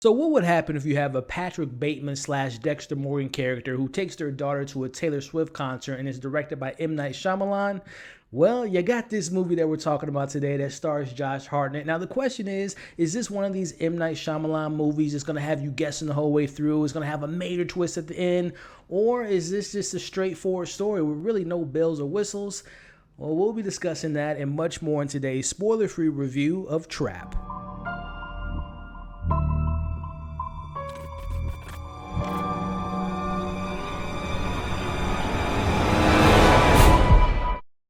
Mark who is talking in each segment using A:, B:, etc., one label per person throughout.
A: So what would happen if you have a Patrick Bateman / Dexter Morgan character who takes their daughter to a Taylor Swift concert and is directed by M. Night Shyamalan? Well, you got this movie that we're talking about today that stars Josh Hartnett. Now, the question is this one of these M. Night Shyamalan movies that's going to have you guessing the whole way through? It's going to have a major twist at the end? Or is this just a straightforward story with really no bells or whistles? Well, we'll be discussing that and much more in today's spoiler-free review of Trap.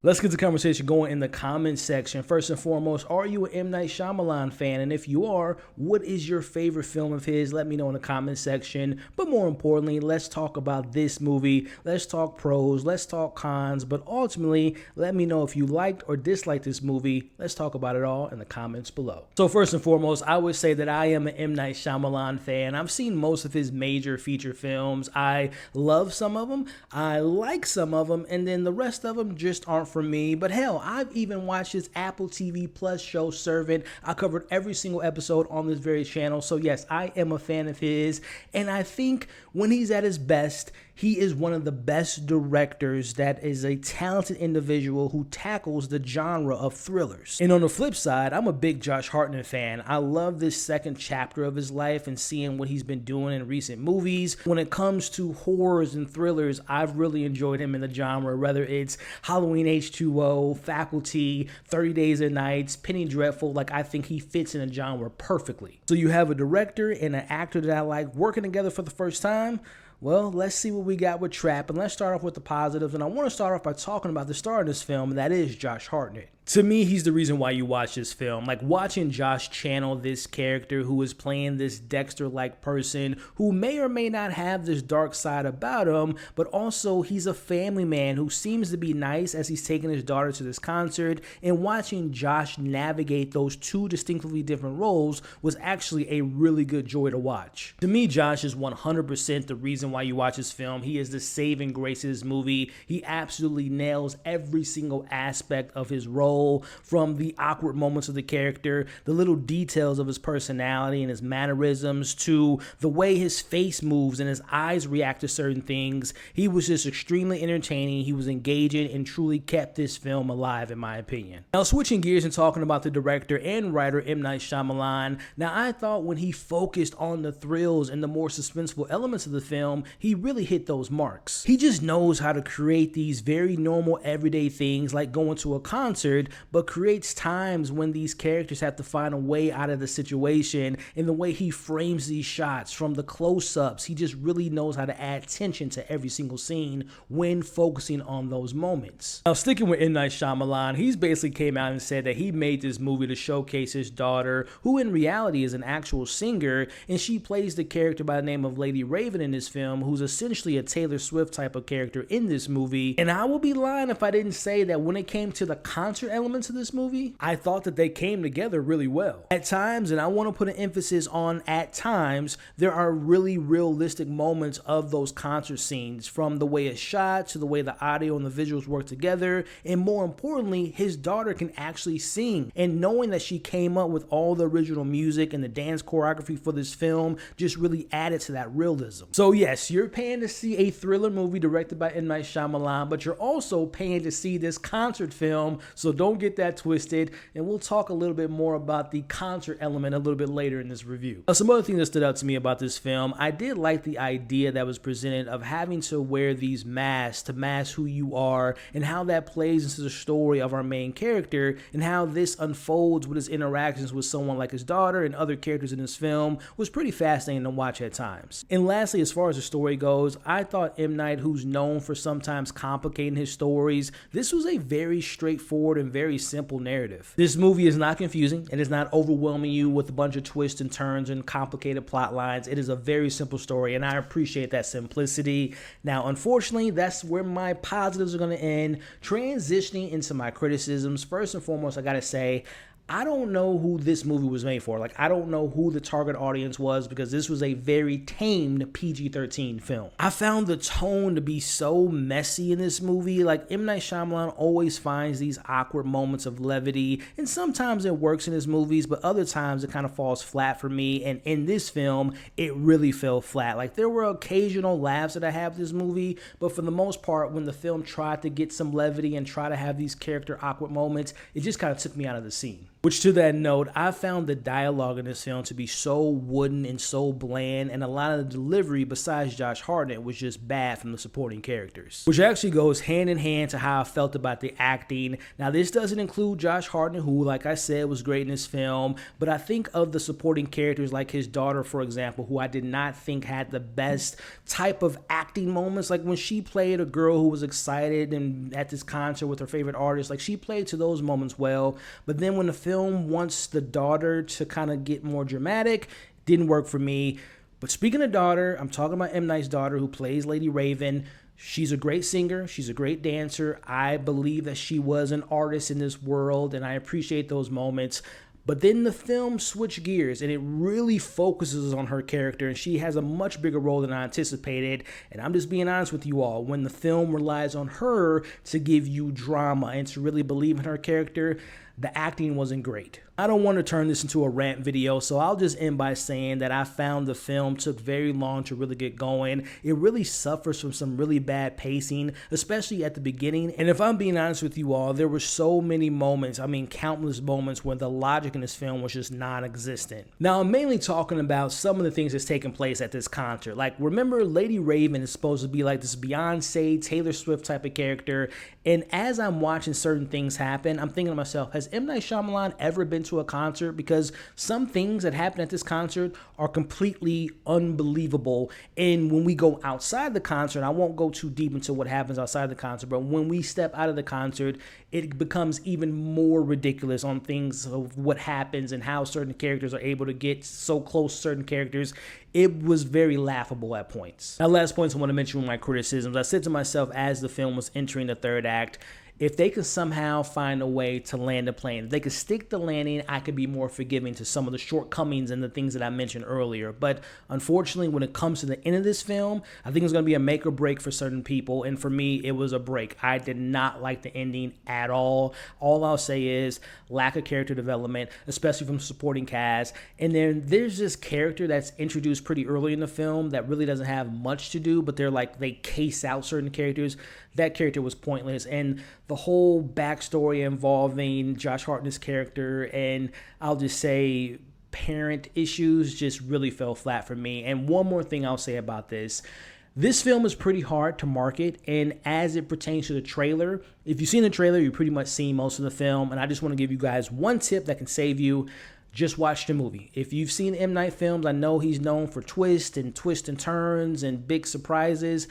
A: Let's get the conversation going in the comments section. First and foremost, are you an M. Night Shyamalan fan? And if you are, what is your favorite film of his? Let me know in the comments section. But more importantly, let's talk about this movie. Let's talk pros, let's talk cons, but ultimately, let me know if you liked or disliked this movie. Let's talk about it all in the comments below. So first and foremost, I would say that I am an M. Night Shyamalan fan. I've seen most of his major feature films. I love some of them, I like some of them, and then the rest of them just aren't for me. But hell, I've even watched his Apple TV Plus show Servant. I covered every single episode on this very channel. So yes, I am a fan of his, and I think when he's at his best, he is one of the best directors that is a talented individual who tackles the genre of thrillers. And on the flip side, I'm a big Josh Hartnett fan. I love this second chapter of his life and seeing what he's been doing in recent movies. When it comes to horrors and thrillers, I've really enjoyed him in the genre, whether it's Halloween H2O, Faculty, 30 Days and Nights, Penny Dreadful. Like, I think he fits in the genre perfectly. So you have a director and an actor that I like working together for the first time. Well, let's see what we got with Trap, and let's start off with the positives. And I want to start off by talking about the star of this film, and that is Josh Hartnett. To me, he's the reason why you watch this film. Like, watching Josh channel this character who is playing this Dexter-like person who may or may not have this dark side about him, but also he's a family man who seems to be nice as he's taking his daughter to this concert, and watching Josh navigate those two distinctly different roles was actually a really good joy to watch. To me, Josh is 100% the reason why you watch this film. He is the saving grace of this movie. He absolutely nails every single aspect of his role, from the awkward moments of the character, the little details of his personality and his mannerisms, to the way his face moves and his eyes react to certain things. He was just extremely entertaining. He was engaging and truly kept this film alive, in my opinion. Now, switching gears and talking about the director and writer M. Night Shyamalan. Now, I thought when he focused on the thrills and the more suspenseful elements of the film, he really hit those marks. He just knows how to create these very normal everyday things like going to a concert, but creates times when these characters have to find a way out of the situation. And the way he frames these shots, from the close-ups, he just really knows how to add tension to every single scene when focusing on those moments. Now, sticking with M. Night Shyamalan, he's basically came out and said that he made this movie to showcase his daughter, who in reality is an actual singer, and she plays the character by the name of Lady Raven in this film, who's essentially a Taylor Swift type of character in this movie. And I will be lying if I didn't say that when it came to the concert elements of this movie, I thought that they came together really well. At times, and I want to put an emphasis on at times, there are really realistic moments of those concert scenes, from the way it's shot to the way the audio and the visuals work together. And more importantly, his daughter can actually sing, and knowing that she came up with all the original music and the dance choreography for this film just really added to that realism. So yes, you're paying to see a thriller movie directed by M. Night Shyamalan, but you're also paying to see this concert film, so don't get that twisted, and we'll talk a little bit more about the concert element a little bit later in this review. Now, some other things that stood out to me about this film, I did like the idea that was presented of having to wear these masks to mask who you are, and how that plays into the story of our main character, and how this unfolds with his interactions with someone like his daughter and other characters in this film was pretty fascinating to watch at times. And lastly, as far as the story goes, I thought M. Night, who's known for sometimes complicating his stories, this was a very straightforward and very simple narrative. This movie is not confusing. It is not overwhelming you with a bunch of twists and turns and complicated plot lines. It is a very simple story, and I appreciate that simplicity. Now, unfortunately, that's where my positives are going to end. Transitioning into my criticisms, first and foremost, I gotta say, I don't know who this movie was made for. Like, I don't know who the target audience was, because this was a very tamed PG-13 film. I found the tone to be so messy in this movie. Like, M. Night Shyamalan always finds these awkward moments of levity, and sometimes it works in his movies, but other times it kind of falls flat for me, and in this film, it really fell flat. Like, there were occasional laughs that I have with this movie, but for the most part, when the film tried to get some levity and try to have these character awkward moments, it just kind of took me out of the scene. Which, to that note, I found the dialogue in this film to be so wooden and so bland, and a lot of the delivery, besides Josh Hartnett, was just bad from the supporting characters. Which actually goes hand in hand to how I felt about the acting. Now, this doesn't include Josh Hartnett, who, like I said, was great in this film, but I think of the supporting characters like his daughter, for example, who I did not think had the best type of acting moments. Like when she played a girl who was excited and at this concert with her favorite artist, like she played to those moments well, but then when the film wants the daughter to kind of get more dramatic, didn't work for me. But speaking of daughter, I'm talking about M. Night's daughter, who plays Lady Raven. She's a great singer. She's a great dancer. I believe that she was an artist in this world, and I appreciate those moments. But then the film switched gears, and it really focuses on her character, and she has a much bigger role than I anticipated. And I'm just being honest with you all, when the film relies on her to give you drama and to really believe in her character, the acting wasn't great. I don't want to turn this into a rant video, so I'll just end by saying that I found the film took very long to really get going. It really suffers from some really bad pacing, especially at the beginning. And if I'm being honest with you all, there were so many moments, I mean countless moments, where the logic in this film was just non-existent. Now, I'm mainly talking about some of the things that's taking place at this concert. Like, remember, Lady Raven is supposed to be like this Beyonce, Taylor Swift type of character, and as I'm watching certain things happen, I'm thinking to myself, has M. Night Shyamalan ever been to a concert? Because some things that happen at this concert are completely unbelievable. And when we go outside the concert, I won't go too deep into what happens outside the concert, but when we step out of the concert, it becomes even more ridiculous on things of what happens and how certain characters are able to get so close to certain characters. It was very laughable at points. Now, last points I want to mention with my criticisms. I said to myself as the film was entering the third act, if they could somehow find a way to land a plane, if they could stick the landing, I could be more forgiving to some of the shortcomings and the things that I mentioned earlier. But unfortunately, when it comes to the end of this film, I think it's going to be a make or break for certain people. And for me, it was a break. I did not like the ending at all. All I'll say is lack of character development, especially from supporting cast. And then there's this character that's introduced pretty early in the film that really doesn't have much to do, but they case out certain characters. That character was pointless. And the whole backstory involving Josh Hartnett's character and I'll just say parent issues just really fell flat for me. And one more thing I'll say about this. This film is pretty hard to market, and as it pertains to the trailer, if you've seen the trailer, you've pretty much seen most of the film, and I just want to give you guys one tip that can save you. Just watch the movie. If you've seen M. Night films, I know he's known for twists and turns and big surprises.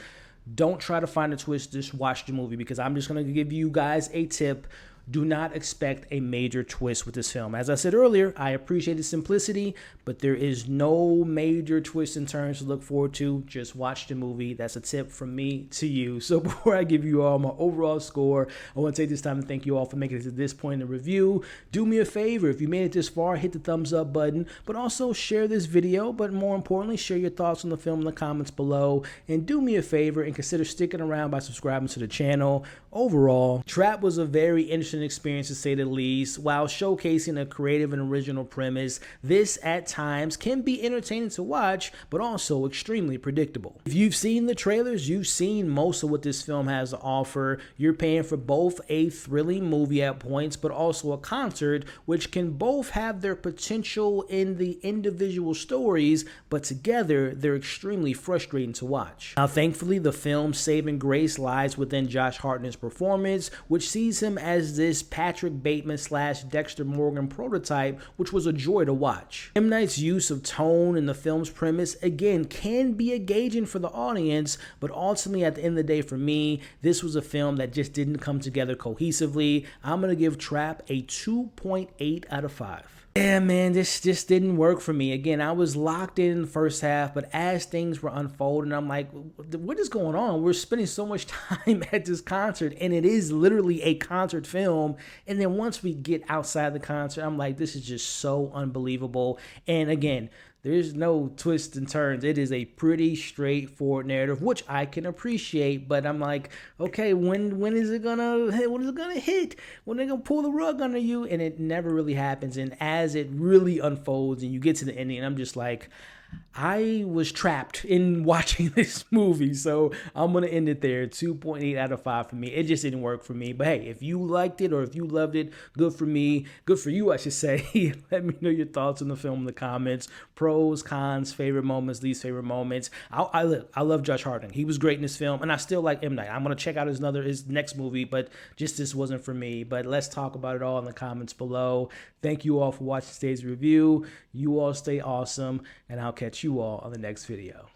A: Don't try to find a twist, just watch the movie, because I'm just going to give you guys a tip. Do not expect a major twist with this film. As I said earlier, I appreciate its simplicity, but there is no major twists and turns to look forward to. Just watch the movie. That's a tip from me to you. So before I give you all my overall score, I want to take this time to thank you all for making it to this point in the review. Do me a favor. If you made it this far, hit the thumbs up button, but also share this video. But more importantly, share your thoughts on the film in the comments below. And do me a favor and consider sticking around by subscribing to the channel. Overall, Trap was a very interesting experience to say the least. While showcasing a creative and original premise, this at times can be entertaining to watch, but also extremely predictable. If you've seen the trailers, you've seen most of what this film has to offer. You're paying for both a thrilling movie at points, but also a concert, which can both have their potential in the individual stories, but together they're extremely frustrating to watch. Now, thankfully, the film's saving grace lies within Josh Hartnett's performance, which sees him as this Patrick Bateman / Dexter Morgan prototype, which was a joy to watch. M. Night's use of tone in the film's premise, again, can be engaging for the audience, but ultimately at the end of the day for me, this was a film that just didn't come together cohesively. I'm going to give Trap a 2.8 out of 5. Yeah, man, this just didn't work for me. Again, I was locked in the first half, but as things were unfolding, I'm like, what is going on? We're spending so much time at this concert, and it is literally a concert film. And then once we get outside the concert, I'm like, this is just so unbelievable. And again, there's no twists and turns. It is a pretty straightforward narrative, which I can appreciate. But I'm like, okay, when is it gonna hit? When is it gonna hit? When are they gonna pull the rug under you? And it never really happens. And as it really unfolds, and you get to the ending, I'm just like, I was trapped in watching this movie, so I'm going to end it there. 2.8 out of 5 for me. It just didn't work for me. But hey, if you liked it or if you loved it, good for me. Good for you, I should say. Let me know your thoughts on the film in the comments. Pros, cons, favorite moments, least favorite moments. I love Josh Hartnett. He was great in this film, and I still like M. Night. I'm going to check out his next movie, but just this wasn't for me. But let's talk about it all in the comments below. Thank you all for watching today's review. You all stay awesome, and I'll catch you all on the next video.